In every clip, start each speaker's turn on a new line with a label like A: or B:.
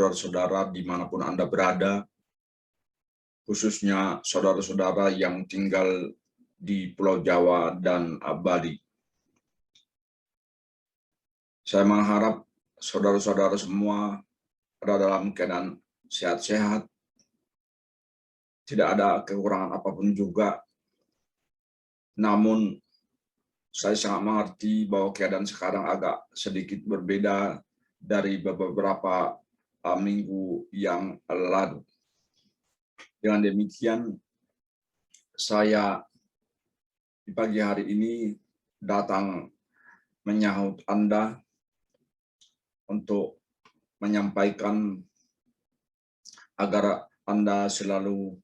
A: saudara-saudara dimanapun Anda berada, khususnya saudara-saudara yang tinggal di Pulau Jawa dan Bali. Saya mengharap saudara-saudara semua berada dalam keadaan sehat-sehat, tidak ada kekurangan apapun juga. Namun, saya sangat mengerti bahwa keadaan sekarang agak sedikit berbeda dari beberapa minggu yang lalu. Dengan demikian, saya di pagi hari ini datang menyahut Anda untuk menyampaikan agar Anda selalu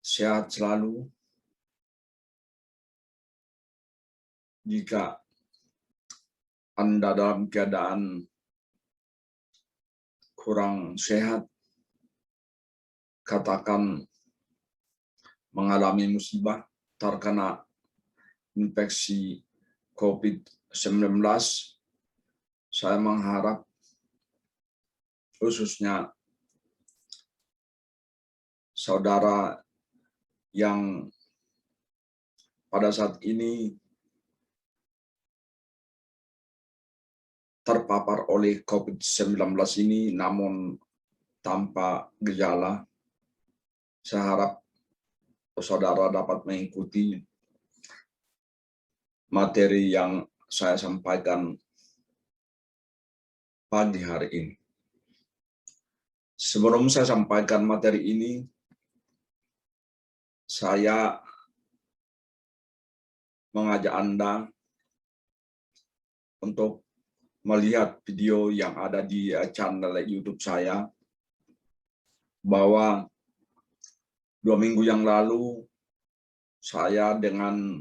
A: sehat selalu. Jika Anda dalam keadaan kurang sehat, katakan mengalami musibah, terkena infeksi COVID-19, saya mengharap khususnya saudara yang pada saat ini terpapar oleh COVID-19 ini namun tanpa gejala, saya harap saudara dapat mengikuti materi yang saya sampaikan pagi hari ini. Sebelum saya sampaikan materi ini, saya mengajak Anda untuk melihat video yang ada di channel YouTube saya, bahwa 2 minggu yang lalu saya dengan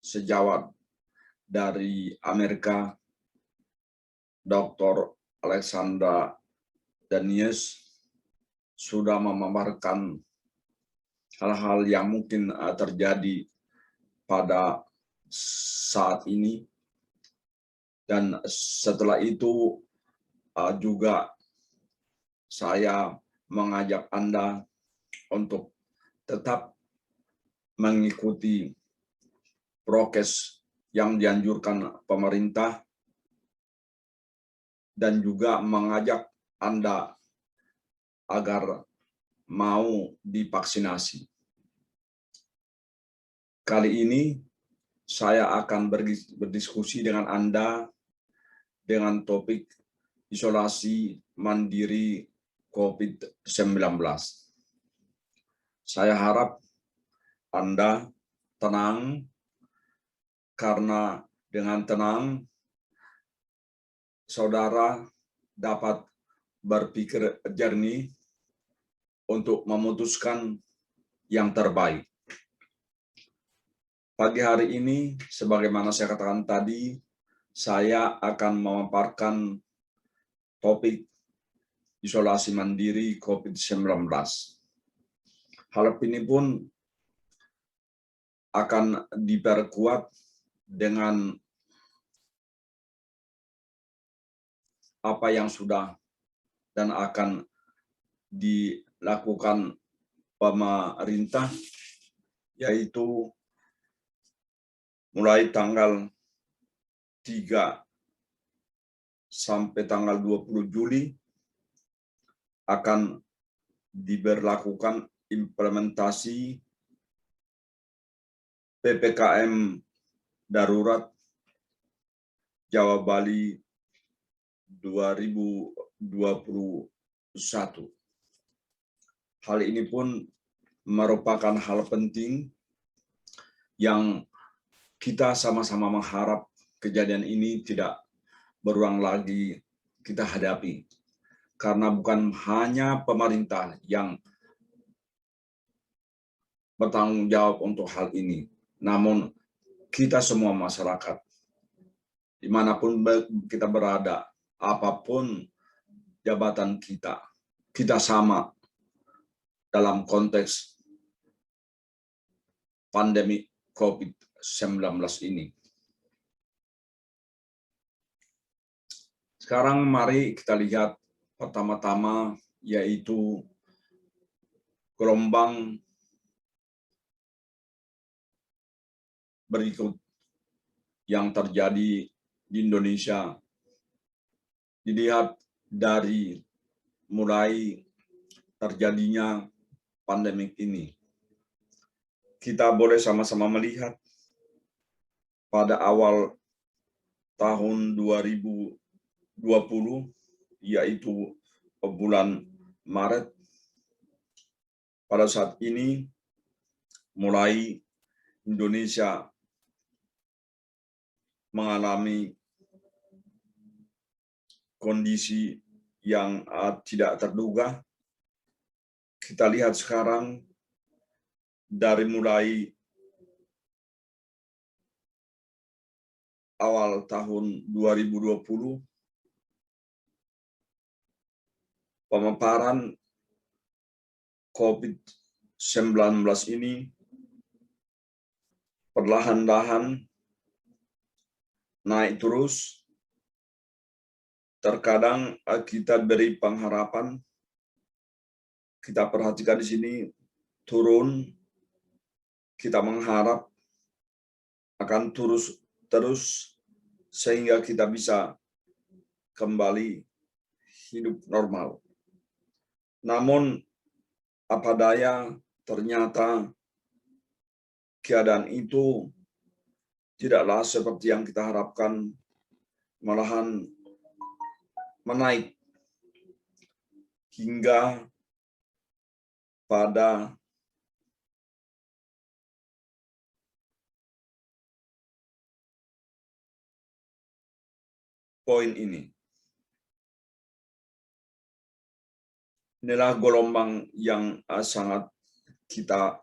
A: sejawat dari Amerika, Dr. Alexandra Daniels, sudah memaparkan hal-hal yang mungkin terjadi pada saat ini. Dan setelah itu juga saya mengajak Anda untuk tetap mengikuti prokes yang dianjurkan pemerintah dan juga mengajak Anda agar mau divaksinasi. Kali ini saya akan berdiskusi dengan Anda dengan topik isolasi mandiri COVID-19. Saya harap Anda tenang, karena dengan tenang saudara dapat berpikir jernih untuk memutuskan yang terbaik. Pagi hari ini, sebagaimana saya katakan tadi, saya akan memaparkan topik isolasi mandiri COVID-19. Hal ini pun akan diperkuat dengan apa yang sudah dan akan dilakukan pemerintah, yaitu mulai tanggal 3 sampai tanggal 20 Juli akan diberlakukan implementasi PPKM darurat Jawa Bali 2021. Hal ini pun merupakan hal penting yang kita sama-sama mengharap kejadian ini tidak berulang lagi kita hadapi. Karena bukan hanya pemerintah yang bertanggung jawab untuk hal ini, namun kita semua masyarakat, dimanapun kita berada, apapun jabatan kita, kita sama dalam konteks pandemi COVID-19 ini. Sekarang mari kita lihat Pertama-tama yaitu gelombang berikut yang terjadi di Indonesia dilihat dari mulai terjadinya pandemik ini. Kita boleh sama-sama melihat pada awal tahun 2020, yaitu bulan Maret, pada saat ini mulai Indonesia mengalami kondisi yang tidak terduga. Kita lihat sekarang dari mulai awal tahun 2020, pemaparan COVID-19 ini perlahan-lahan naik terus. Terkadang kita beri pengharapan, kita perhatikan di sini turun, kita mengharap akan terus sehingga kita bisa kembali hidup normal. Namun apa daya, ternyata keadaan itu tidaklah seperti yang kita harapkan, malahan menaik hingga pada poin ini. Inilah gelombang yang sangat kita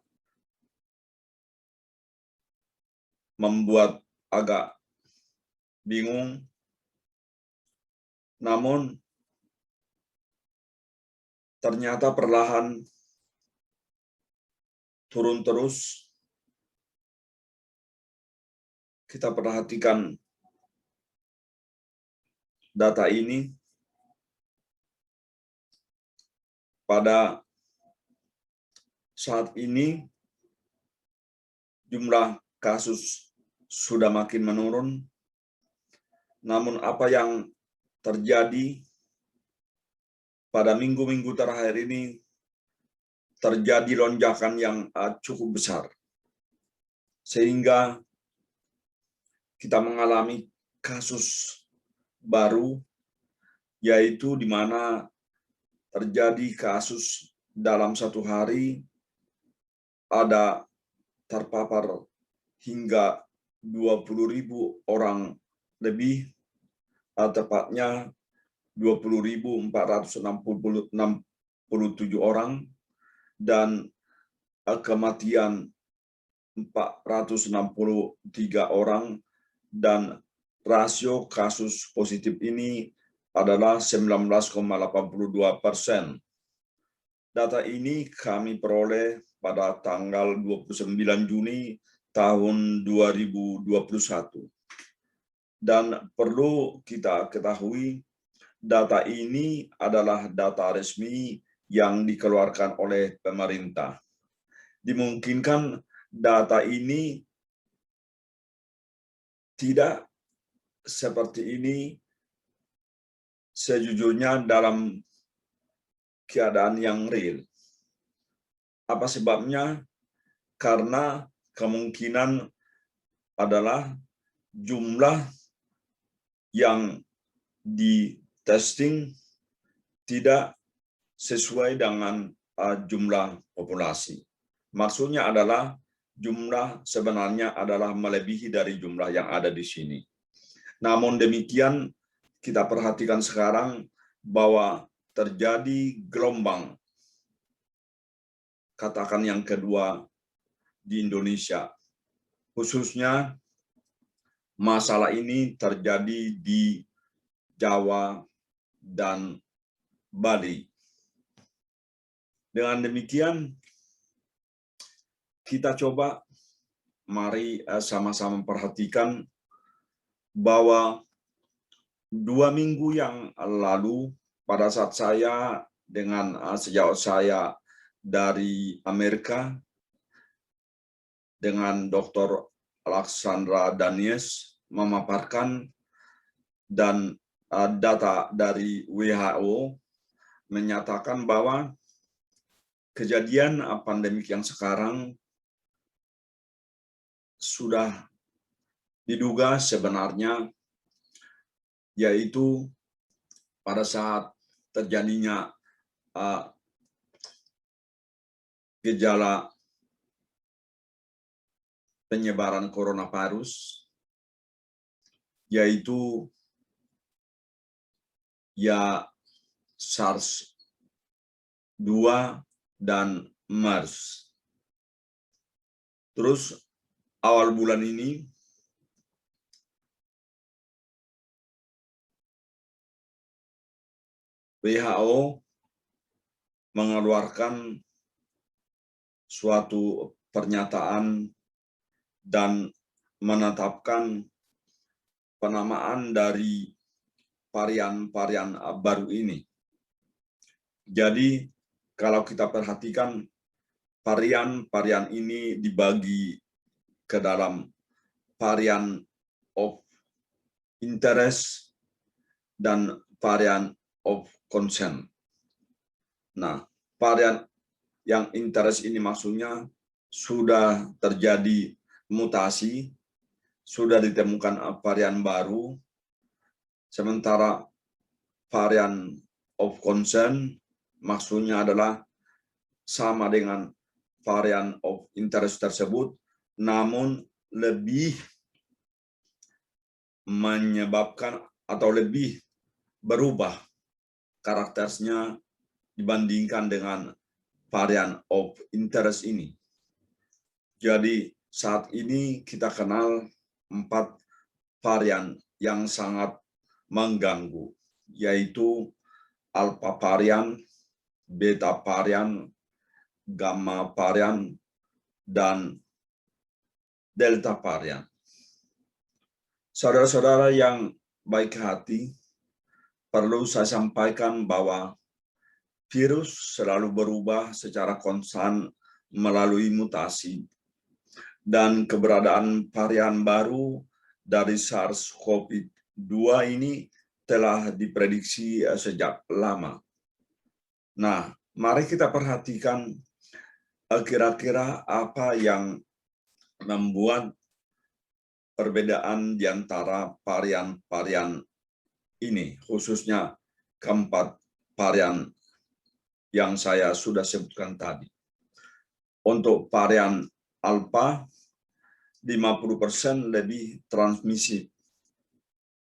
A: membuat agak bingung. Namun ternyata perlahan turun terus. Kita perhatikan data ini pada saat ini jumlah kasus sudah makin menurun. Namun apa yang terjadi pada minggu-minggu terakhir ini, terjadi lonjakan yang cukup besar. Sehingga kita mengalami kasus baru, yaitu di mana terjadi kasus dalam satu hari ada terpapar hingga 20.000 orang lebih, tepatnya 20.467 orang, dan kematian 463 orang, dan rasio kasus positif ini adalah 19,82%. Data ini kami peroleh pada tanggal 29 Juni tahun 2021. Dan perlu kita ketahui, data ini adalah data resmi yang dikeluarkan oleh pemerintah. Dimungkinkan data ini tidak seperti ini sejujurnya dalam keadaan yang real. Apa sebabnya? Karena kemungkinan adalah jumlah yang di testing tidak sesuai dengan jumlah populasi. Maksudnya adalah jumlah sebenarnya adalah melebihi dari jumlah yang ada di sini. Namun demikian, kita perhatikan sekarang bahwa terjadi gelombang, katakan yang kedua di Indonesia. Khususnya masalah ini terjadi di Jawa dan Bali. Dengan demikian, kita coba mari sama-sama perhatikan bahwa 2 minggu yang lalu pada saat saya dengan sejauh saya dari Amerika dengan Dr. Alexandra Danies memaparkan dan data dari WHO menyatakan bahwa kejadian pandemik yang sekarang sudah diduga sebenarnya yaitu pada saat terjadinya gejala penyebaran coronavirus, yaitu ya SARS-2 dan MERS. Terus awal bulan ini WHO mengeluarkan suatu pernyataan dan menetapkan penamaan dari varian-varian baru ini. Jadi kalau kita perhatikan varian-varian ini dibagi ke dalam varian of interest dan varian of concern. Nah, varian yang interest ini maksudnya sudah terjadi mutasi, sudah ditemukan varian baru, sementara varian of concern maksudnya adalah sama dengan varian of interest tersebut, namun lebih menyebabkan atau lebih berubah karakternya dibandingkan dengan varian of interest ini. Jadi saat ini kita kenal 4 varian yang sangat mengganggu, yaitu alpha varian, beta varian, gamma varian, dan delta varian. Saudara-saudara yang baik hati, perlu saya sampaikan bahwa virus selalu berubah secara konstan melalui mutasi, dan keberadaan varian baru dari SARS-CoV-2 ini telah diprediksi sejak lama. Nah, mari kita perhatikan kira-kira apa yang membuat perbedaan di antara varian-varian ini, khususnya keempat varian yang saya sudah sebutkan tadi. Untuk varian alpha, 50% lebih transmisi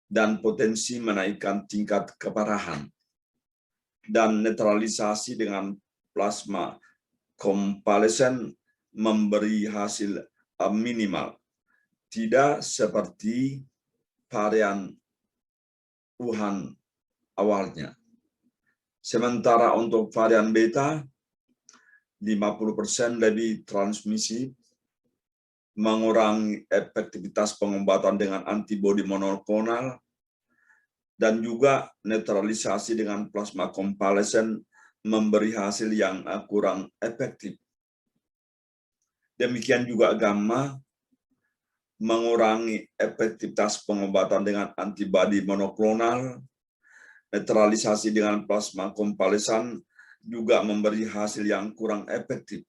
A: dan potensi menaikkan tingkat keparahan, dan netralisasi dengan plasma konvalesen memberi hasil minimal, tidak seperti varian Wuhan awalnya. Sementara untuk varian beta, 50% lebih transmisi, mengurangi efektivitas pengobatan dengan antibodi monoklonal, dan juga netralisasi dengan plasma konvalesen memberi hasil yang kurang efektif. Demikian juga gamma, mengurangi efektivitas pengobatan dengan antibodi monoklonal, netralisasi dengan plasma konvalesen juga memberi hasil yang kurang efektif.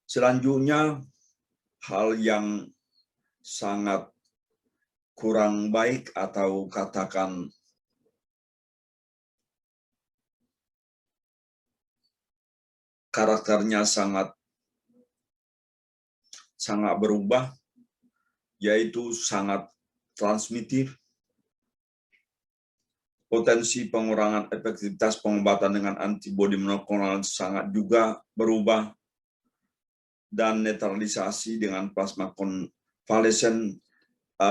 A: Selanjutnya, hal yang sangat kurang baik atau katakan karakternya sangat berubah, yaitu sangat transmitif, potensi pengurangan efektivitas pengobatan dengan antibodi monoklonal sangat juga berubah, dan netralisasi dengan plasma konvalesen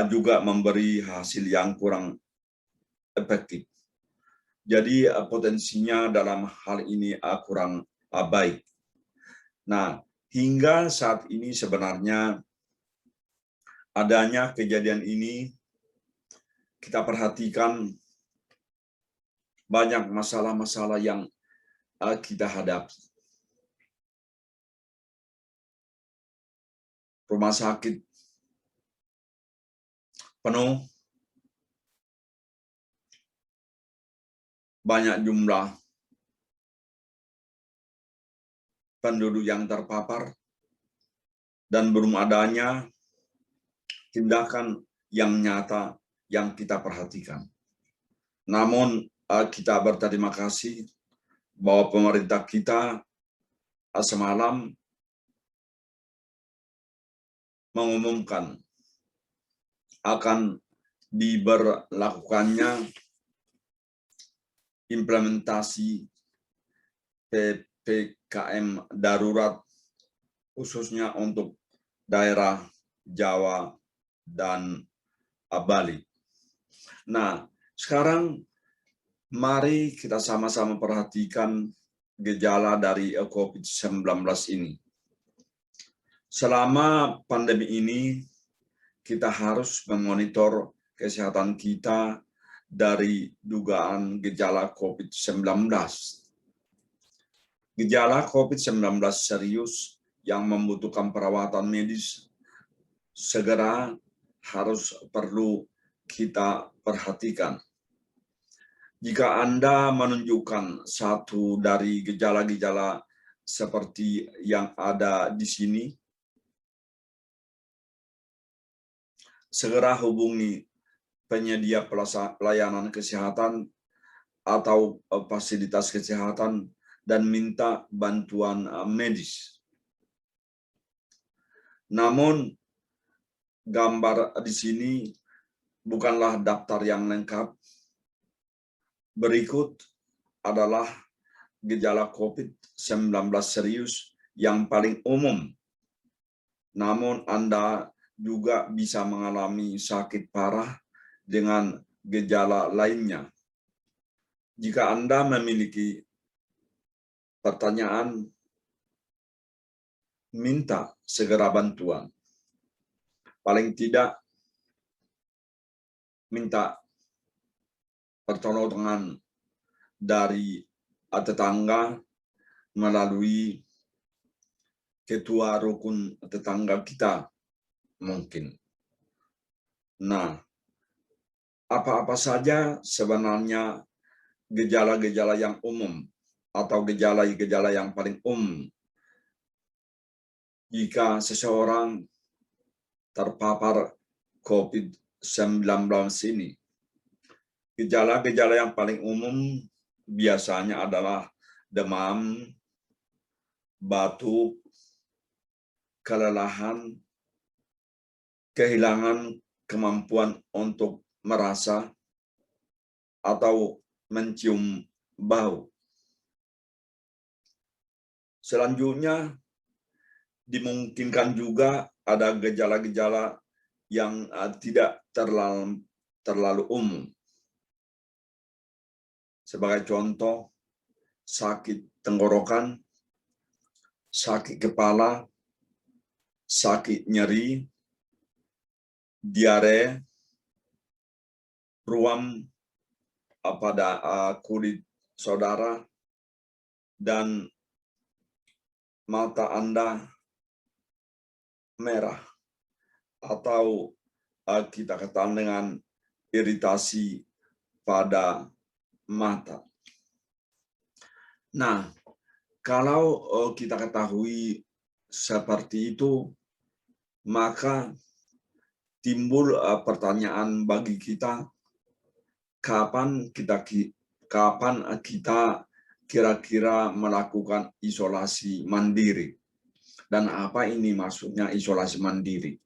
A: juga memberi hasil yang kurang efektif. Jadi potensinya dalam hal ini kurang baik. Nah, hingga saat ini sebenarnya adanya kejadian ini kita perhatikan banyak masalah-masalah yang kita hadapi. Rumah sakit penuh, banyak jumlah penduduk yang terpapar, dan belum adanya tindakan yang nyata yang kita perhatikan. Namun kita berterima kasih bahwa pemerintah kita semalam mengumumkan akan diberlakukannya implementasi PPKM darurat khususnya untuk daerah Jawa dan Bali. Nah, sekarang mari kita sama-sama perhatikan gejala dari COVID-19 ini. Selama pandemi ini, kita harus memonitor kesehatan kita dari dugaan gejala COVID-19. Gejala COVID-19 serius yang membutuhkan perawatan medis segera harus perlu kita perhatikan. Jika Anda menunjukkan satu dari gejala-gejala seperti yang ada di sini, segera hubungi penyedia pelayanan kesehatan atau fasilitas kesehatan dan minta bantuan medis. Namun, gambar di sini bukanlah daftar yang lengkap. Berikut adalah gejala COVID-19 serius yang paling umum. Namun Anda juga bisa mengalami sakit parah dengan gejala lainnya. Jika Anda memiliki pertanyaan, minta segera bantuan. Paling tidak, minta pertolongan dari tetangga melalui ketua rukun tetangga kita mungkin. Nah, apa-apa saja sebenarnya gejala-gejala yang umum atau gejala-gejala yang paling umum jika seseorang terpapar COVID-19 ini. Gejala-gejala yang paling umum biasanya adalah demam, batuk, kelelahan, kehilangan kemampuan untuk merasa atau mencium bau. Selanjutnya, dimungkinkan juga ada gejala-gejala yang tidak terlalu umum. Sebagai contoh, sakit tenggorokan, sakit kepala, sakit nyeri, diare, ruam pada kulit saudara, dan mata Anda merah atau kita katakan dengan iritasi pada mata. Nah, kalau kita ketahui seperti itu, maka timbul pertanyaan bagi kita, kapan kita kira-kira melakukan isolasi mandiri? Dan apa ini maksudnya isolasi mandiri?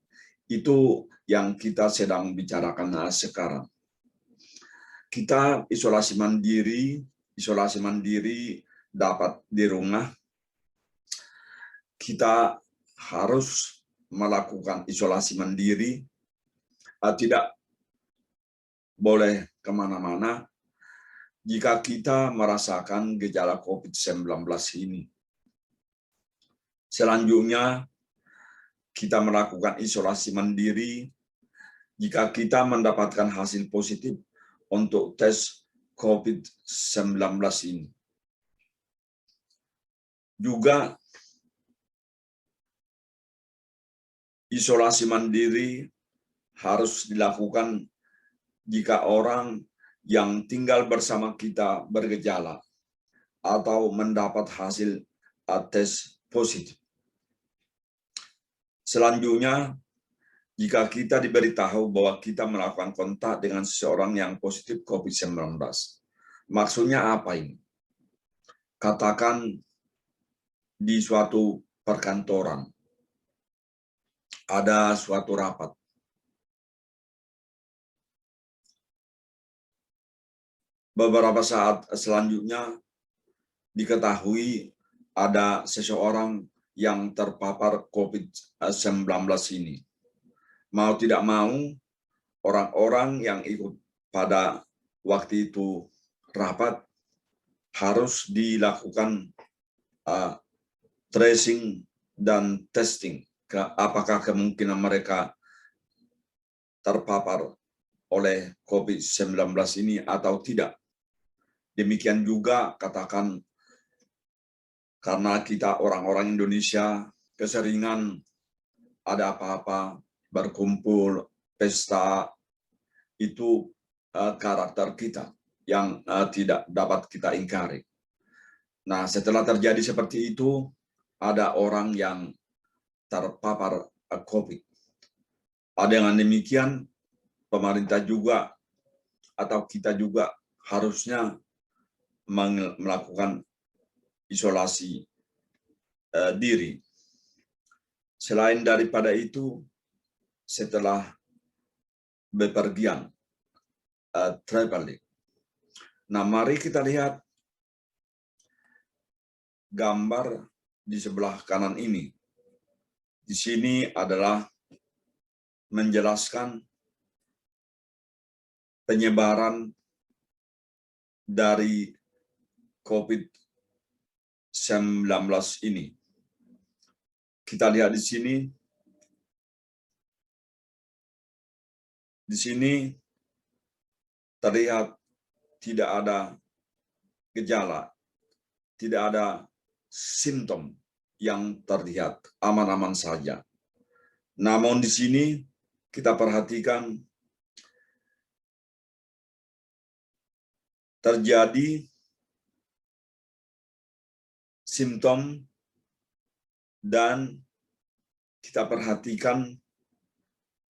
A: Itu yang kita sedang bicarakan sekarang. Kita isolasi mandiri dapat di rumah. Kita harus melakukan isolasi mandiri, tidak boleh kemana-mana jika kita merasakan gejala COVID-19 ini. Selanjutnya, kita melakukan isolasi mandiri jika kita mendapatkan hasil positif untuk tes COVID-19 ini. Juga isolasi mandiri harus dilakukan jika orang yang tinggal bersama kita bergejala atau mendapat hasil tes positif. Selanjutnya, jika kita diberitahu bahwa kita melakukan kontak dengan seseorang yang positif COVID-19. Maksudnya apa ini? Katakan di suatu perkantoran, ada suatu rapat. Beberapa saat selanjutnya diketahui ada seseorang yang terpapar COVID-19 ini. Mau tidak mau, orang-orang yang ikut pada waktu itu rapat harus dilakukan tracing dan testing. Apakah kemungkinan mereka terpapar oleh COVID-19 ini atau tidak. Demikian juga katakan karena kita orang-orang Indonesia keseringan ada apa-apa, berkumpul, pesta, itu karakter kita yang tidak dapat kita ingkari. Nah, setelah terjadi seperti itu, ada orang yang terpapar COVID. Dengan demikian, pemerintah juga atau kita juga harusnya melakukan isolasi diri. Selain daripada itu, setelah bepergian, traveling. Nah, mari kita lihat gambar di sebelah kanan ini. Di sini adalah menjelaskan penyebaran dari COVID-19 ini. Kita lihat di sini. Di sini terlihat tidak ada gejala, tidak ada simptom yang terlihat, aman-aman saja. Namun di sini kita perhatikan terjadi simptom dan kita perhatikan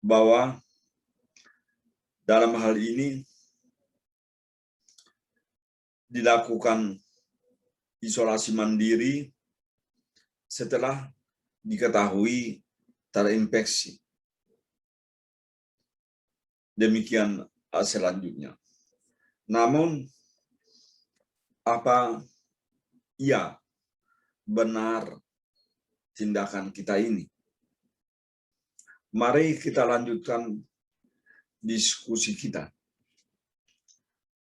A: bahwa dalam hal ini dilakukan isolasi mandiri setelah diketahui terinfeksi. Demikian selanjutnya. Namun, apa iya benar tindakan kita ini? Mari kita lanjutkan diskusi kita.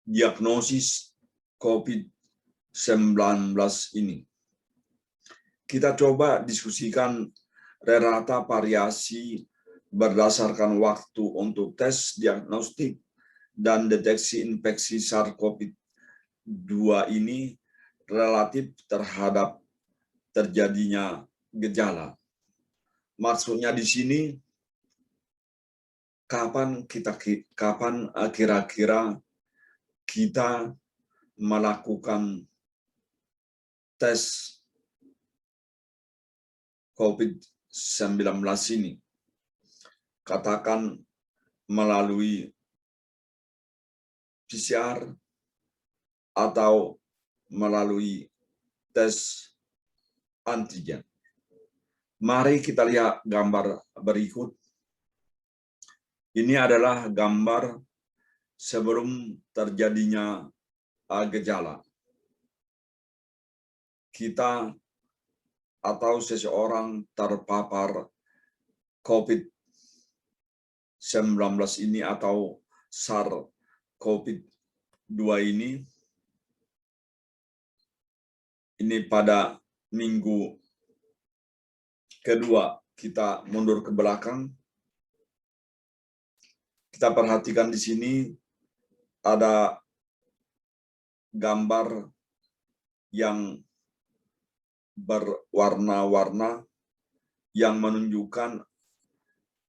A: Diagnosis COVID-19 ini. Kita coba diskusikan rata variasi berdasarkan waktu untuk tes diagnostik dan deteksi infeksi SARS-CoV-2 ini relatif terhadap terjadinya gejala. Maksudnya di sini kapan kira-kira kita melakukan tes COVID-19 ini. Katakan melalui PCR atau melalui tes antigen. Mari kita lihat gambar berikut. Ini adalah gambar sebelum terjadinya gejala. Kita atau seseorang terpapar COVID-19 ini atau SARS-CoV-2 ini pada minggu kedua. Kita mundur ke belakang. Kita perhatikan di sini ada gambar yang berwarna-warna yang menunjukkan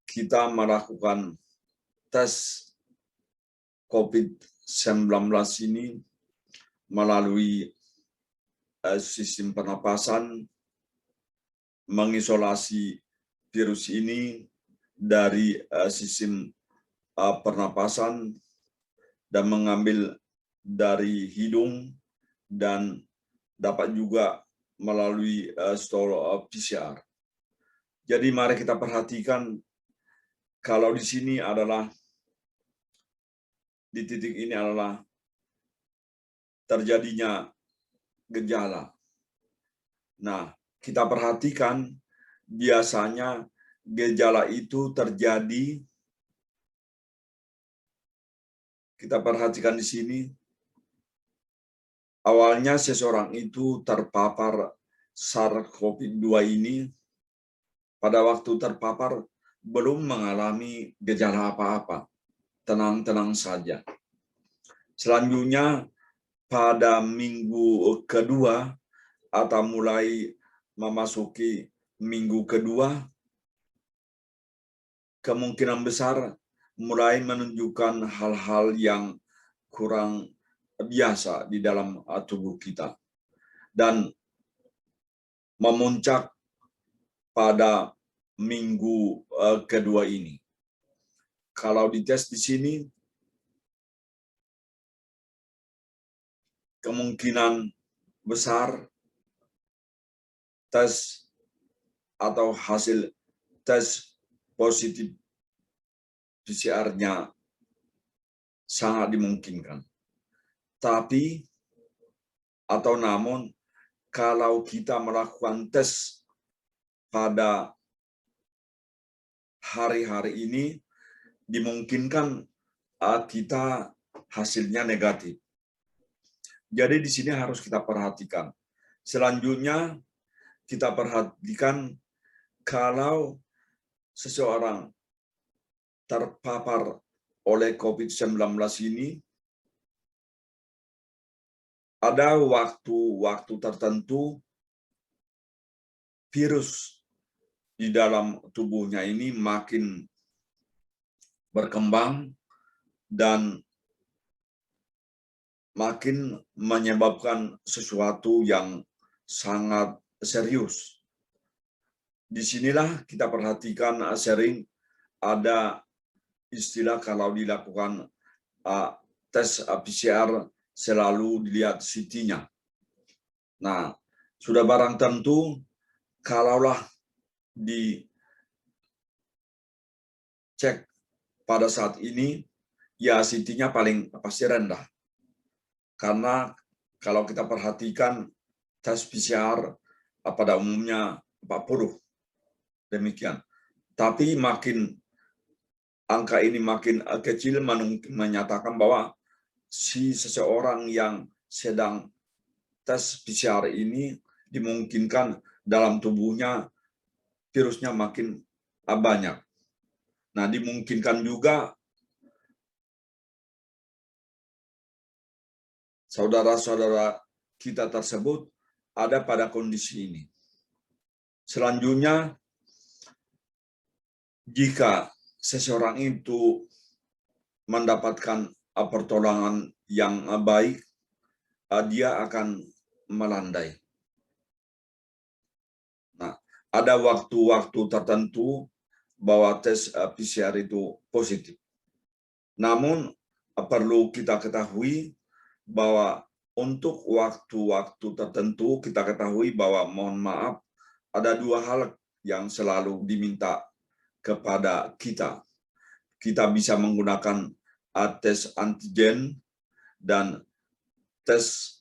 A: kita melakukan tes COVID-19 ini melalui sistem pernapasan, mengisolasi virus ini dari sistem pernapasan dan mengambil dari hidung dan dapat juga melalui PCR. Jadi mari kita perhatikan kalau di sini adalah di titik ini adalah terjadinya gejala. Nah, kita perhatikan biasanya gejala itu terjadi, kita perhatikan di sini, awalnya seseorang itu terpapar SARS-CoV-2 ini, pada waktu terpapar belum mengalami gejala apa-apa, tenang-tenang saja. Selanjutnya pada minggu kedua atau mulai memasuki minggu kedua, kemungkinan besar mulai menunjukkan hal-hal yang kurang biasa di dalam tubuh kita. Dan memuncak pada minggu kedua ini. Kalau dites di sini, kemungkinan besar tes atau hasil tes positif PCR-nya sangat dimungkinkan. Tapi atau namun kalau kita melakukan tes pada hari-hari ini, dimungkinkan kita hasilnya negatif. Jadi di sini harus kita perhatikan. Selanjutnya kita perhatikan kalau seseorang terpapar oleh COVID-19 ini, ada waktu-waktu tertentu virus di dalam tubuhnya ini makin berkembang dan makin menyebabkan sesuatu yang sangat serius. Disinilah kita perhatikan sering ada istilah kalau dilakukan tes PCR selalu dilihat CT-nya. Nah, sudah barang tentu kalaulah dicek pada saat ini, ya CT-nya paling pasti rendah. Karena kalau kita perhatikan tes PCR pada umumnya 40, demikian. Tapi makin angka ini makin kecil menyatakan bahwa si seseorang yang sedang tes PCR ini dimungkinkan dalam tubuhnya virusnya makin banyak. Nah, dimungkinkan juga saudara-saudara kita tersebut ada pada kondisi ini. Selanjutnya, jika seseorang itu mendapatkan pertolongan yang baik, dia akan melandai. Nah, ada waktu-waktu tertentu bahwa tes PCR itu positif. Namun, perlu kita ketahui bahwa untuk waktu-waktu tertentu kita ketahui bahwa mohon maaf ada dua hal yang selalu diminta kepada kita. Kita bisa menggunakan tes antigen dan tes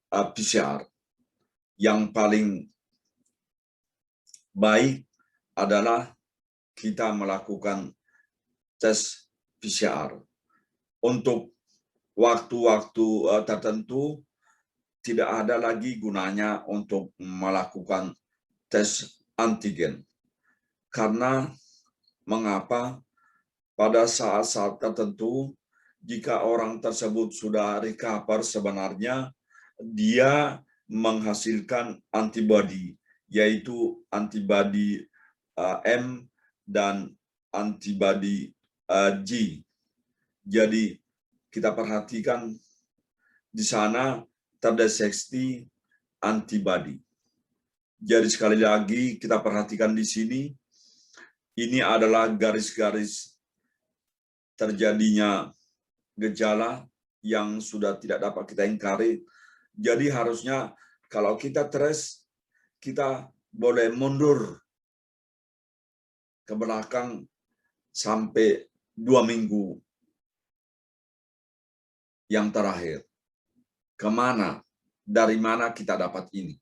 A: PCR. Yang paling baik adalah kita melakukan tes PCR. Untuk waktu-waktu tertentu tidak ada lagi gunanya untuk melakukan tes antigen. Karena mengapa pada saat-saat tertentu jika orang tersebut sudah recover, sebenarnya dia menghasilkan antibodi, yaitu antibodi M dan antibodi G. Jadi kita perhatikan di sana terdeteksi antibodi. Jadi sekali lagi kita perhatikan di sini, ini adalah garis-garis terjadinya gejala yang sudah tidak dapat kita ingkari. Jadi harusnya kalau kita trace, kita boleh mundur ke belakang sampai 2 minggu yang terakhir. Kemana? Dari mana kita dapat ini?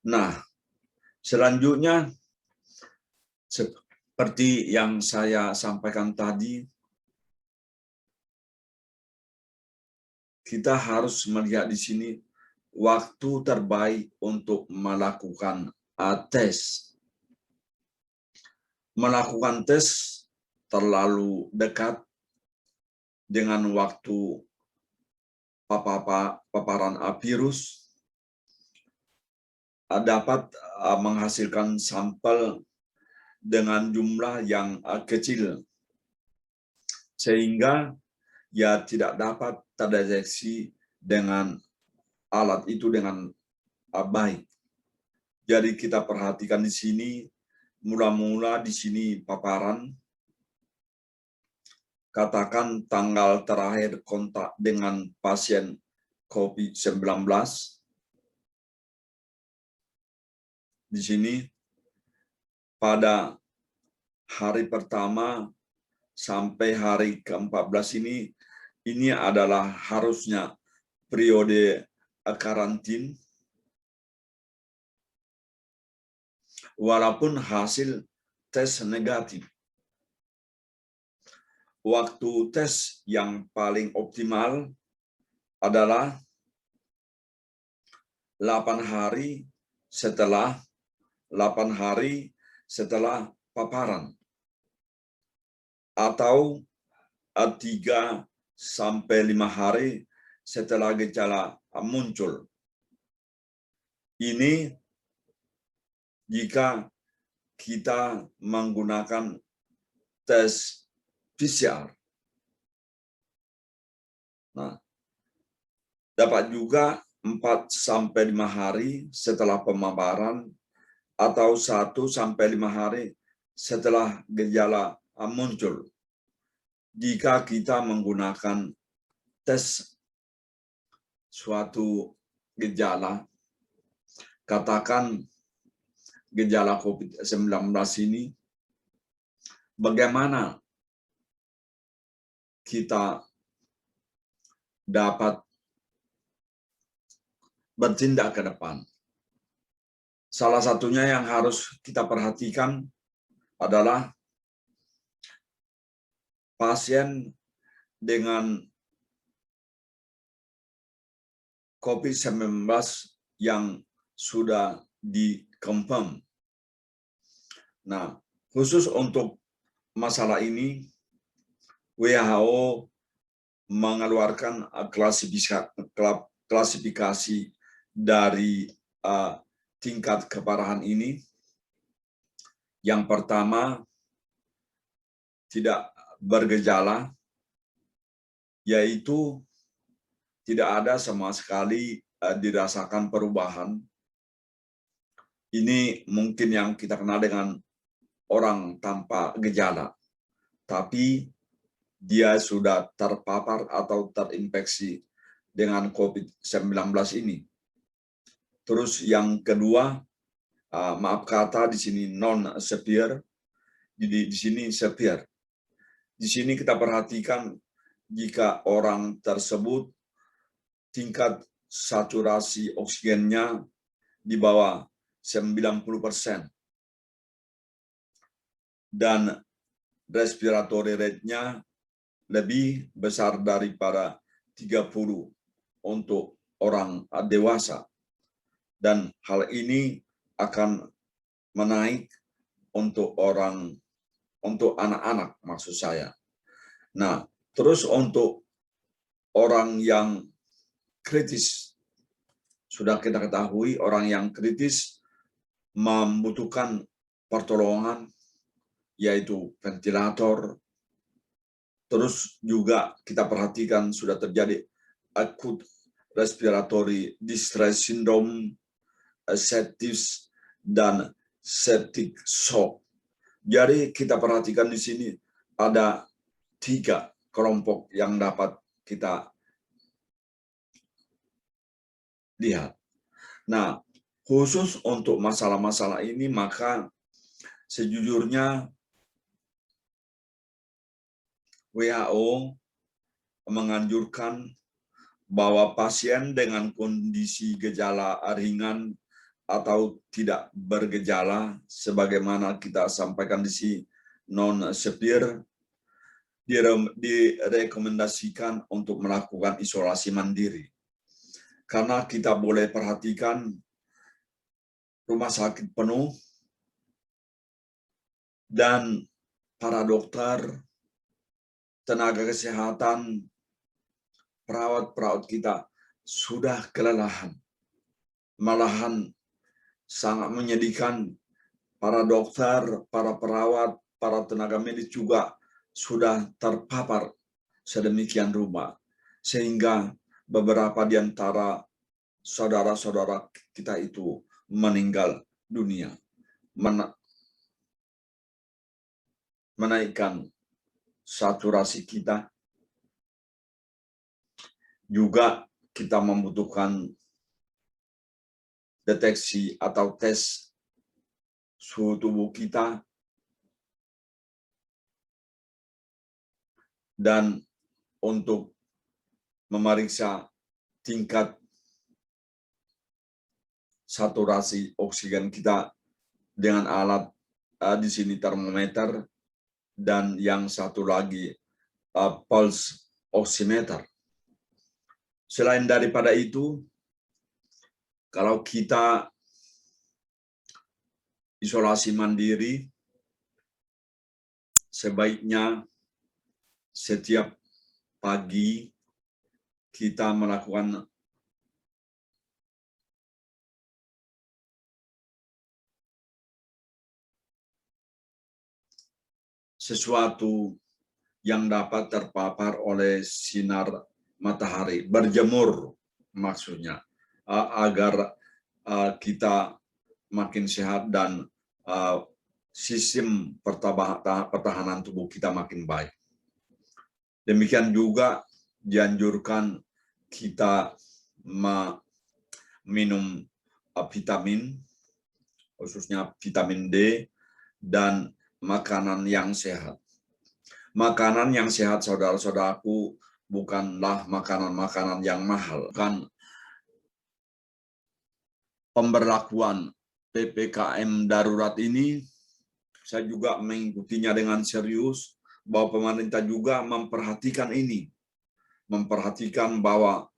A: Nah, selanjutnya, seperti yang saya sampaikan tadi, kita harus melihat di sini waktu terbaik untuk melakukan tes. Melakukan tes terlalu dekat dengan waktu paparan virus dapat menghasilkan sampel dengan jumlah yang kecil, sehingga ya tidak dapat terdeteksi dengan alat itu dengan baik. Jadi kita perhatikan di sini, mula-mula di sini paparan, katakan tanggal terakhir kontak dengan pasien COVID-19. Di sini pada hari pertama sampai hari ke-14 ini adalah harusnya periode karantin, walaupun hasil tes negatif. Waktu tes yang paling optimal adalah 8 hari setelah paparan, atau 3 sampai 5 hari setelah gejala muncul. Ini jika kita menggunakan tes PCR. Nah, dapat juga 4 sampai 5 hari setelah pemaparan atau 1 sampai 5 hari setelah gejala muncul. Jika kita menggunakan tes suatu gejala, katakan gejala COVID-19 ini, bagaimana kita dapat bertindak ke depan? Salah satunya yang harus kita perhatikan adalah pasien dengan COVID-19 yang sudah dikonfirm. Nah, khusus untuk masalah ini, WHO mengeluarkan klasifikasi dari tingkat keparahan ini. Yang pertama, tidak bergejala, yaitu tidak ada sama sekali dirasakan perubahan. Ini mungkin yang kita kenal dengan orang tanpa gejala, tapi dia sudah terpapar atau terinfeksi dengan COVID-19 ini. Terus yang kedua, maaf kata di sini non severe, jadi di sini severe. Di sini kita perhatikan jika orang tersebut tingkat saturasi oksigennya di bawah 90% dan respiratory rate-nya lebih besar daripada 30 untuk orang dewasa. Dan hal ini akan menaik untuk anak-anak, maksud saya. Nah, Terus untuk orang yang kritis, sudah kita ketahui orang yang kritis membutuhkan pertolongan, yaitu ventilator. Terus juga kita perhatikan sudah terjadi acute respiratory distress syndrome, sepsis, dan septic shock. Jadi kita perhatikan di sini ada 3 kelompok yang dapat kita lihat. Nah, khusus untuk masalah-masalah ini, maka sejujurnya WHO menganjurkan bahwa pasien dengan kondisi gejala ringan atau tidak bergejala, sebagaimana kita sampaikan di sini, non-severe, direkomendasikan untuk melakukan isolasi mandiri. Karena kita boleh perhatikan rumah sakit penuh dan para dokter, tenaga kesehatan, perawat-perawat kita sudah kelelahan. Malahan sangat menyedihkan, para dokter, para perawat, para tenaga medis juga sudah terpapar sedemikian rupa, sehingga beberapa di antara saudara-saudara kita itu meninggal dunia, menaikkan saturasi kita. Juga kita membutuhkan deteksi atau tes suhu tubuh kita, dan untuk memeriksa tingkat saturasi oksigen kita dengan alat di sini termometer, dan yang satu lagi pulse oximeter. Selain daripada itu, kalau kita isolasi mandiri, sebaiknya setiap pagi kita melakukan sesuatu yang dapat terpapar oleh sinar matahari, berjemur maksudnya, agar kita makin sehat dan sistem pertahanan tubuh kita makin baik. Demikian juga dianjurkan kita minum vitamin, khususnya vitamin D, dan makanan yang sehat. Makanan yang sehat, saudara-saudaraku, bukanlah makanan-makanan yang mahal. Bukan pemberlakuan PPKM darurat ini, saya juga mengikutinya dengan serius, bahwa pemerintah juga memperhatikan ini. Memperhatikan bahwa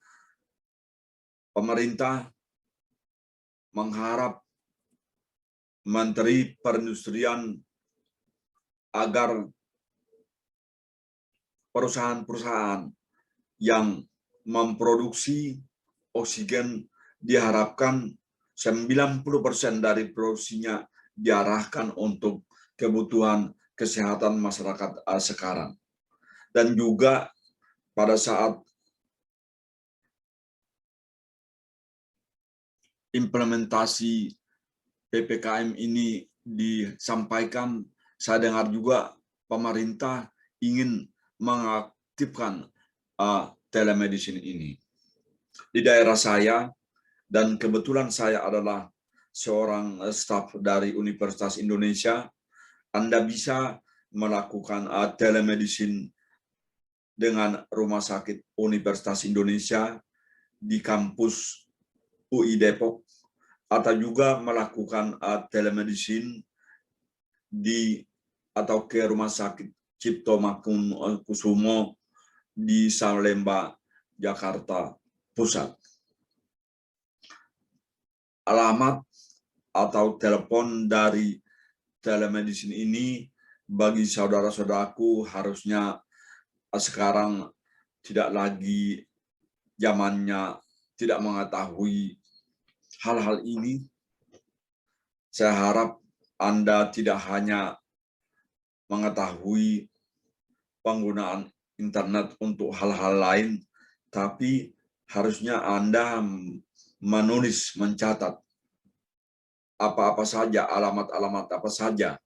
A: pemerintah mengharap Menteri Perindustrian agar perusahaan-perusahaan yang memproduksi oksigen diharapkan 90% dari produksinya diarahkan untuk kebutuhan kesehatan masyarakat sekarang. Dan juga pada saat implementasi PPKM ini disampaikan, saya dengar juga pemerintah ingin mengaktifkan telemedicine ini. Di daerah saya, dan kebetulan saya adalah seorang staf dari Universitas Indonesia, Anda bisa melakukan telemedicine dengan Rumah Sakit Universitas Indonesia di kampus UI Depok, atau juga melakukan telemedicine atau ke Rumah Sakit Cipto Mangunkusumo di Salemba, Jakarta Pusat. Alamat atau telepon dari telemedicine ini bagi saudara-saudaraku harusnya sekarang tidak lagi zamannya tidak mengetahui hal-hal ini. Saya harap Anda tidak hanya mengetahui penggunaan internet untuk hal-hal lain, tapi harusnya Anda menulis, mencatat apa-apa saja, alamat-alamat apa saja,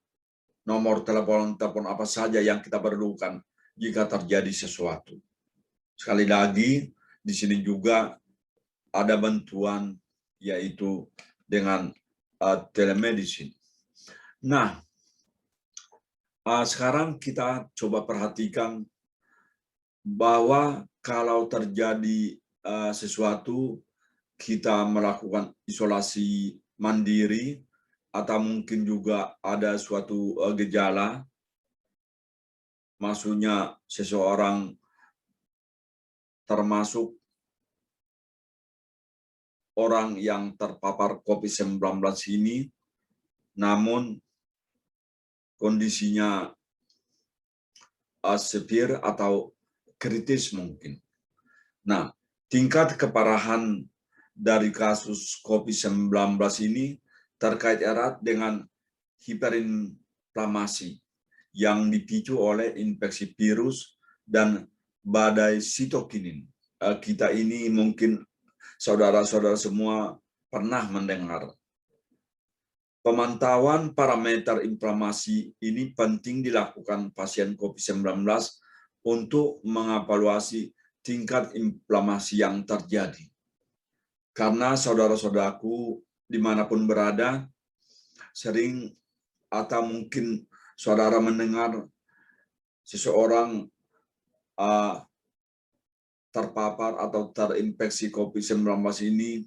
A: nomor telepon apa saja yang kita perlukan jika terjadi sesuatu. Sekali lagi, di sini juga ada bantuan, yaitu dengan telemedicine. Nah, sekarang kita coba perhatikan bahwa kalau terjadi sesuatu, kita melakukan isolasi mandiri, atau mungkin juga ada suatu gejala, maksudnya seseorang termasuk orang yang terpapar COVID-19 ini, namun kondisinya severe atau kritis mungkin. Nah, tingkat keparahan dari kasus COVID-19 ini terkait erat dengan hiperinflamasi yang dipicu oleh infeksi virus dan badai sitokinin. Kita ini mungkin saudara-saudara semua pernah mendengar. Pemantauan parameter inflamasi ini penting dilakukan pasien COVID-19 untuk mengevaluasi tingkat inflamasi yang terjadi. Karena saudara-saudaraku dimanapun berada, sering atau mungkin saudara mendengar seseorang terpapar atau terinfeksi COVID-19 ini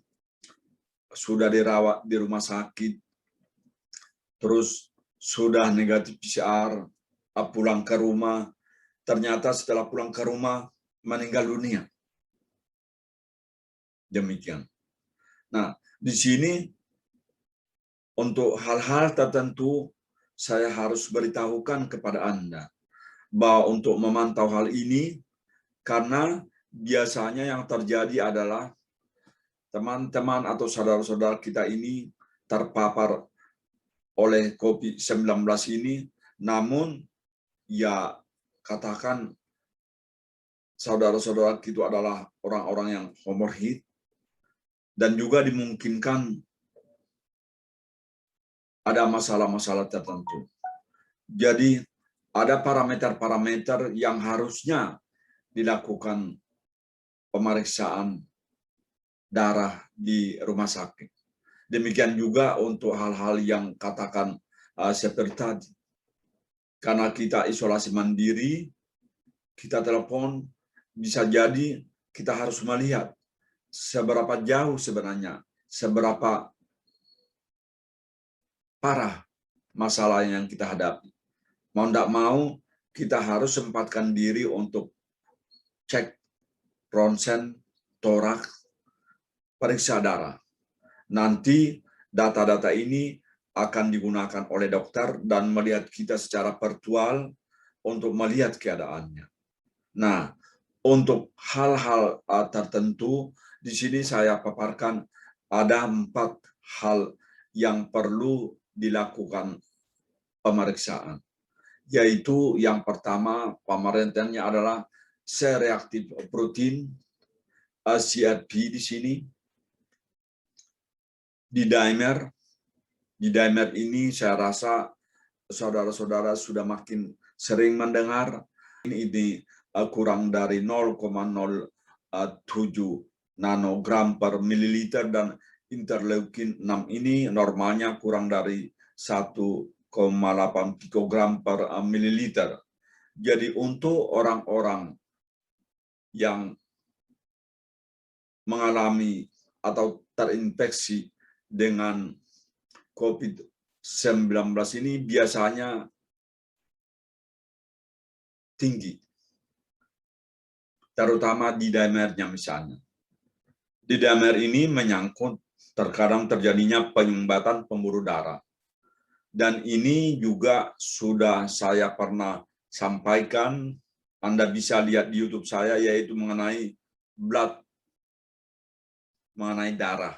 A: sudah dirawat di rumah sakit, terus sudah negatif PCR, pulang ke rumah, ternyata setelah pulang ke rumah meninggal dunia. Demikian. Nah, di sini untuk hal-hal tertentu saya harus beritahukan kepada Anda bahwa untuk memantau hal ini, karena biasanya yang terjadi adalah teman-teman atau saudara-saudara kita ini terpapar oleh COVID-19 ini, namun ya katakan saudara-saudara itu adalah orang-orang yang komorbid, dan juga dimungkinkan ada masalah-masalah tertentu. Jadi ada parameter-parameter yang harusnya dilakukan pemeriksaan darah di rumah sakit. Demikian juga untuk hal-hal yang katakan seperti tadi. Karena kita isolasi mandiri, kita telepon, bisa jadi kita harus melihat seberapa jauh sebenarnya, seberapa parah masalah yang kita hadapi. Mau tidak mau, kita harus sempatkan diri untuk cek ronsen, toraks, periksa darah. Nanti data-data ini akan digunakan oleh dokter dan melihat kita secara virtual untuk melihat keadaannya. Nah, untuk hal-hal tertentu, di sini saya paparkan ada 4 hal yang perlu dilakukan pemeriksaan. Yaitu yang pertama, pemeriksaan adalah C-reaktif protein, CRP di sini, D-dimer. D-dimer ini saya rasa saudara-saudara sudah makin sering mendengar. Ini kurang dari 0,07 nanogram per mililiter, dan interleukin 6 ini normalnya kurang dari 1,8 pikogram per mililiter. Jadi untuk orang-orang yang mengalami atau terinfeksi dengan COVID-19 ini biasanya tinggi, terutama D-dimernya misalnya. D-dimer ini menyangkut terkadang terjadinya penyumbatan pembuluh darah. Dan ini juga sudah saya pernah sampaikan Anda bisa lihat di YouTube saya, yaitu mengenai blood, mengenai darah.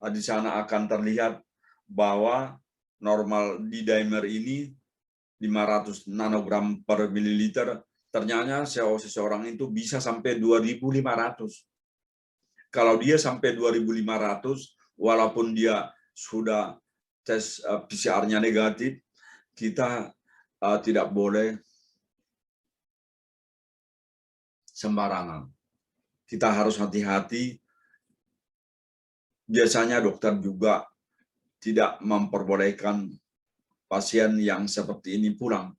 A: Di sana akan terlihat bahwa normal D-dimer ini 500 nanogram per mililiter, ternyata seseorang itu bisa sampai 2.500. Kalau dia sampai 2.500, walaupun dia sudah tes PCR-nya negatif, kita tidak boleh sembarangan. Kita harus hati-hati. Biasanya dokter juga tidak memperbolehkan pasien yang seperti ini pulang.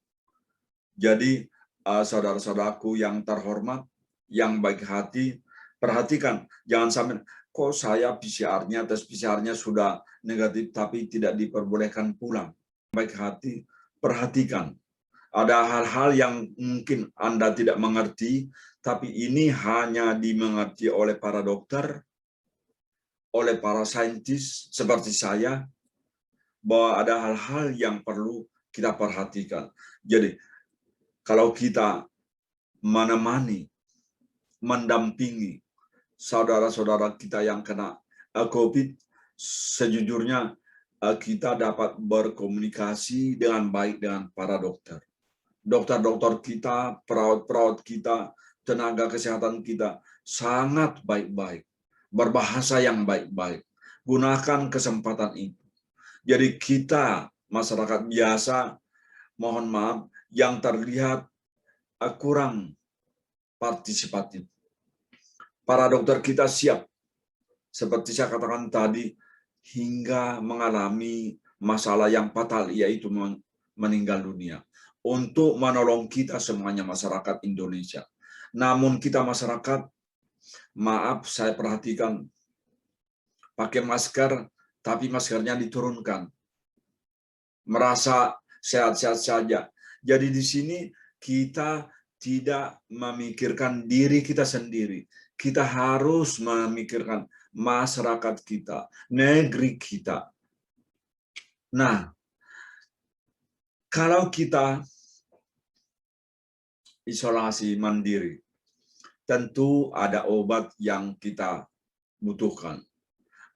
A: Jadi, saudara-saudaraku yang terhormat, yang baik hati, perhatikan. Jangan sampai, kok saya PCR-nya, tes PCR-nya sudah negatif, tapi tidak diperbolehkan pulang. Baik hati, perhatikan. Ada hal-hal yang mungkin Anda tidak mengerti, tapi ini hanya dimengerti oleh para dokter, oleh para saintis seperti saya, bahwa ada hal-hal yang perlu kita perhatikan. Jadi, kalau kita menemani, mendampingi saudara-saudara kita yang kena COVID, sejujurnya kita dapat berkomunikasi dengan baik dengan para dokter. Dokter-dokter kita, perawat-perawat kita, tenaga kesehatan kita sangat baik-baik, berbahasa yang baik-baik. Gunakan kesempatan itu. Jadi kita, masyarakat biasa, mohon maaf, yang terlihat kurang partisipatif. Para dokter kita siap, seperti saya katakan tadi, hingga mengalami masalah yang fatal, yaitu meninggal dunia, untuk menolong kita semuanya masyarakat Indonesia. Namun kita masyarakat, maaf saya perhatikan, pakai masker, tapi maskernya diturunkan. Merasa sehat-sehat saja. Jadi di sini kita tidak memikirkan diri kita sendiri. Kita harus memikirkan masyarakat kita, negeri kita. Nah, kalau kita isolasi mandiri, tentu ada obat yang kita butuhkan.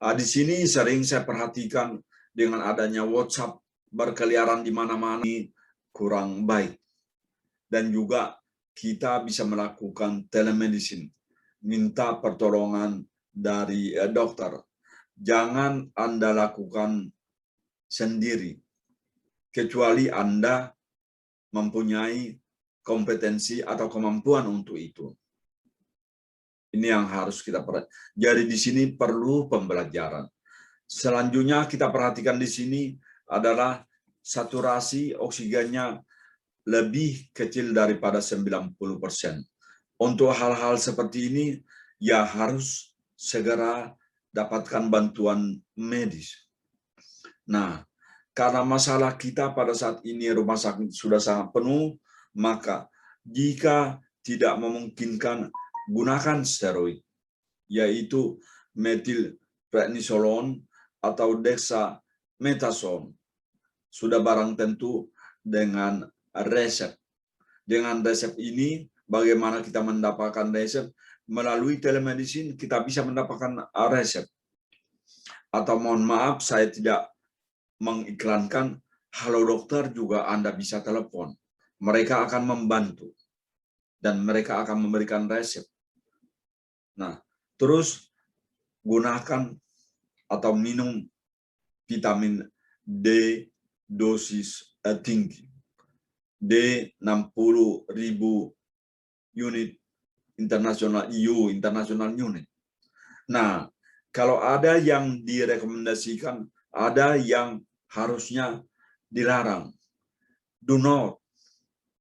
A: Di sini sering saya perhatikan dengan adanya WhatsApp berkeliaran di mana-mana, kurang baik. Dan juga kita bisa melakukan telemedicine, minta pertolongan dari dokter. Jangan Anda lakukan sendiri, kecuali Anda mempunyai kompetensi atau kemampuan untuk itu. Ini yang harus kita perhatikan. Jadi di sini perlu pembelajaran. Selanjutnya kita perhatikan di sini adalah saturasi oksigennya lebih kecil daripada 90%. Untuk hal-hal seperti ini, ya harus segera dapatkan bantuan medis. Nah, karena masalah kita pada saat ini rumah sakit sudah sangat penuh, maka jika tidak memungkinkan, gunakan steroid, yaitu metilprednisolon atau dexamethasone. Sudah barang tentu dengan resep. Dengan resep ini, bagaimana kita mendapatkan resep? Melalui telemedicine, kita bisa mendapatkan resep. Atau mohon maaf, saya tidak mengiklankan, halo dokter juga Anda bisa telepon. Mereka akan membantu. Dan mereka akan memberikan resep. Nah, terus gunakan atau minum vitamin D dosis tinggi. D 60.000 unit internasional EU, international unit. Nah, kalau ada yang direkomendasikan, ada yang harusnya dilarang. Do not,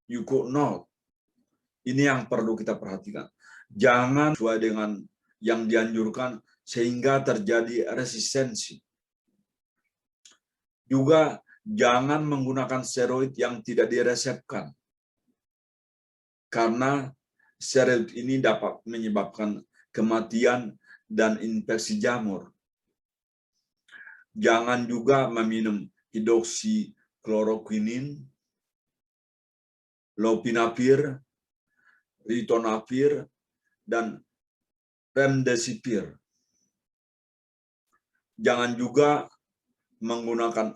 A: you could not. Ini yang perlu kita perhatikan. Jangan sesuai dengan yang dianjurkan sehingga terjadi resistensi. Juga jangan menggunakan steroid yang tidak diresepkan. Karena steroid ini dapat menyebabkan kematian dan infeksi jamur. Jangan juga meminum hidroksikloroquinin, lopinavir, ritonavir, dan remdesivir. Jangan juga menggunakan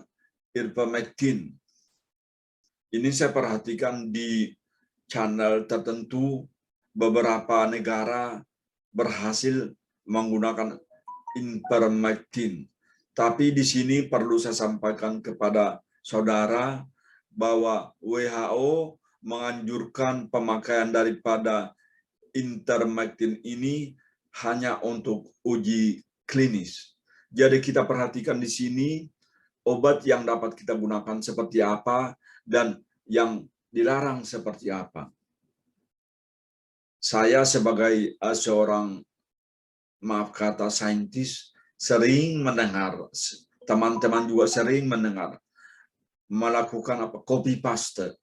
A: ivermectin. Ini saya perhatikan di channel tertentu, beberapa negara berhasil menggunakan ivermectin. Tapi di sini perlu saya sampaikan kepada saudara bahwa WHO menganjurkan pemakaian daripada ivermectin ini hanya untuk uji klinis. Jadi kita perhatikan di sini obat yang dapat kita gunakan seperti apa dan yang dilarang seperti apa. Saya sebagai seorang, maaf kata, saintis, sering mendengar, teman-teman juga sering mendengar, melakukan copy paste.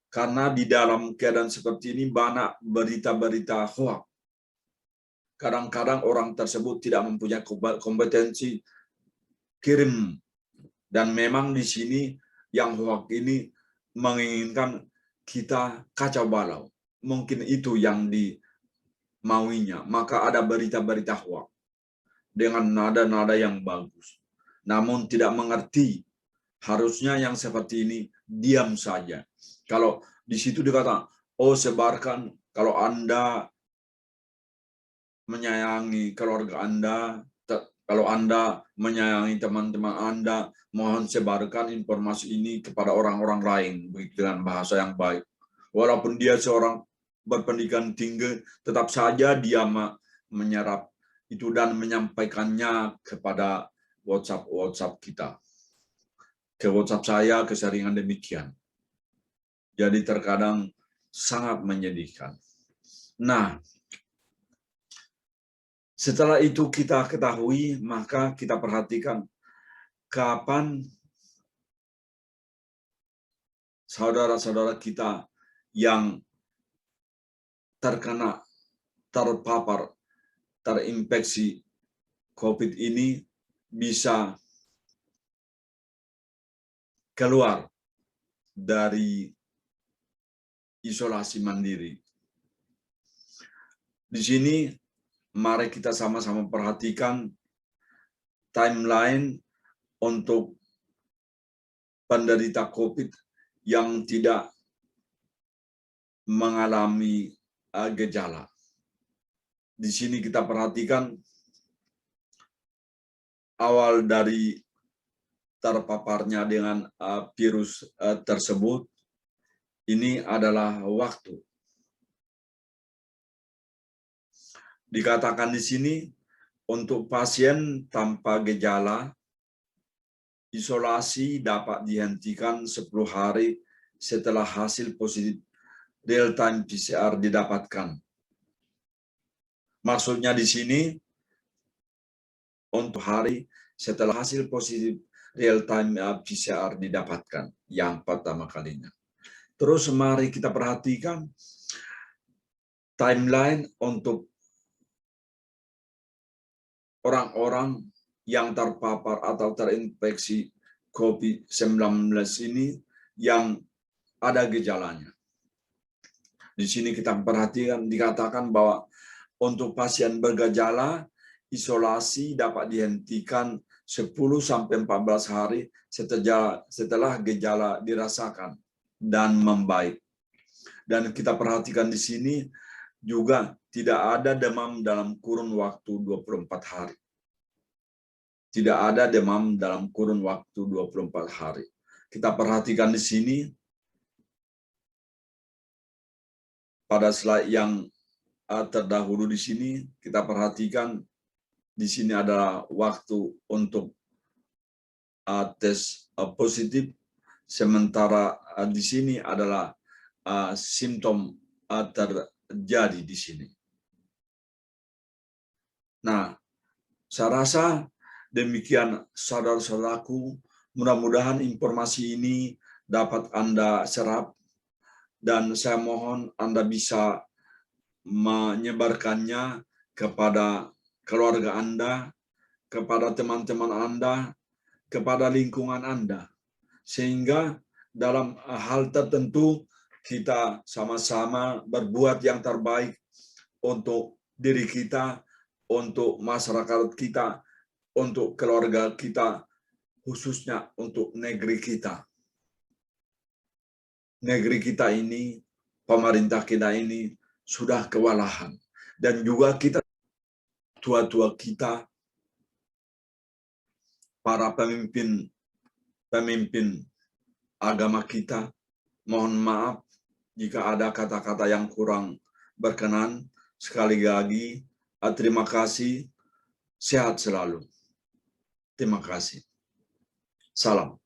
A: Karena di dalam keadaan seperti ini banyak berita-berita hoax. Kadang-kadang orang tersebut tidak mempunyai kompetensi kirim. Dan memang di sini yang hoax ini menginginkan kita kacau balau. Mungkin itu yang dimauinya. Maka ada berita-berita hoax dengan nada-nada yang bagus. Namun tidak mengerti, harusnya yang seperti ini diam saja. Kalau di situ dikatakan, oh sebarkan, kalau Anda menyayangi keluarga Anda, kalau Anda menyayangi teman-teman Anda, mohon sebarkan informasi ini kepada orang-orang lain dengan bahasa yang baik. Walaupun dia seorang berpendidikan tinggi, tetap saja dia menyerap itu dan menyampaikannya kepada WhatsApp kita. Ke WhatsApp saya keseringan demikian. Jadi terkadang sangat menyedihkan. Nah, setelah itu kita ketahui, maka kita perhatikan kapan saudara-saudara kita yang terkena, terpapar, terinfeksi COVID ini bisa keluar dari isolasi mandiri. Di sini mari kita sama-sama perhatikan timeline untuk penderita COVID yang tidak mengalami gejala. Di sini kita perhatikan awal dari terpaparnya dengan virus tersebut, ini adalah waktu. Dikatakan di sini untuk pasien tanpa gejala, isolasi dapat dihentikan 10 hari setelah hasil positif real-time PCR didapatkan. Maksudnya di sini untuk hari setelah hasil positif real-time PCR didapatkan yang pertama kalinya. Terus mari kita perhatikan timeline untuk orang-orang yang terpapar atau terinfeksi COVID-19 ini yang ada gejalanya. Di sini kita perhatikan, dikatakan bahwa untuk pasien bergejala, isolasi dapat dihentikan 10-14 hari setelah gejala dirasakan dan membaik. Dan kita perhatikan di sini juga tidak ada demam dalam kurun waktu 24 hari. Tidak ada demam dalam kurun waktu 24 hari. Kita perhatikan di sini pada slide yang terdahulu di sini, kita perhatikan di sini adalah waktu untuk tes positif, sementara di sini adalah simptom terjadi di sini. Nah, saya rasa demikian saudara-saudaraku, mudah-mudahan informasi ini dapat Anda serap dan saya mohon Anda bisa menyebarkannya kepada keluarga Anda, kepada teman-teman Anda, kepada lingkungan Anda. Sehingga dalam hal tertentu kita sama-sama berbuat yang terbaik untuk diri kita, untuk masyarakat kita, untuk keluarga kita, khususnya untuk negeri kita. Negeri kita ini, pemerintah kita ini sudah kewalahan. Dan juga kita, tua-tua kita, para pemimpin agama kita, mohon maaf jika ada kata-kata yang kurang berkenan. Sekali lagi, terima kasih. Sehat selalu. Terima kasih. Salam.